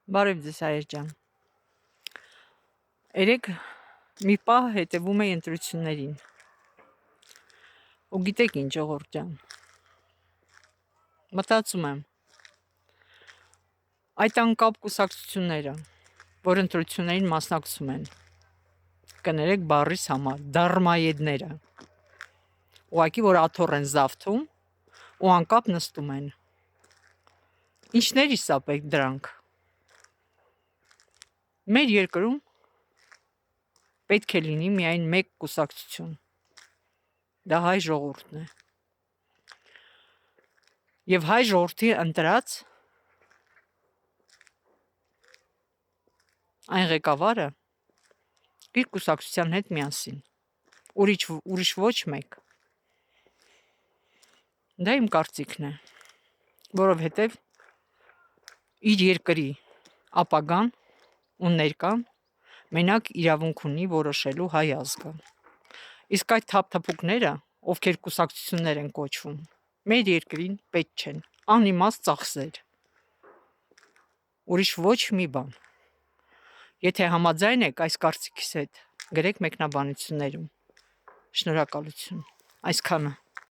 Բարև ձեզ հայեր ջան։ Երեք մի պահ հետևում էի ընտրություններին։ Ու գիտեք ինչ, ժողովուրդ ջան։ Մտածում եմ, այդ անկապ կուսակցությունները, որ ընտրություններին մասնակցում են, կներեք բառիս համար, դարմայեդները, ուղղակի որ աթոռ են զավթում ու անկապ նստում են։ Ինչների սա պետք դրանք։ Մեր երկրում պետք է լինի միայն մեկ կուսակցություն, դա հայ ժողովուրդն է, և հայ ժողովրդի ընտրած այն ղեկավարը իր կուսակցության հետ միասին, ուրիշ ոչ մեկ։ Դա իմ կարծիքն է, որովհետև իր երկրի ապագան ու ներկան մենակ իրավունք ունի որոշելու հայ ազգը։ Իսկ այդ թափթփուկները, ովքեր կուսակցություններ են կոչվում, մեր երկրին պետք չեն, անիմաստ ծախսեր, ուրիշ ոչ մի բան։ Եթե համաձայն եք այս կարծիքիս հետ, գրեք մեկնաբանություններում։ Շնորհակալություն։ Այսքանը։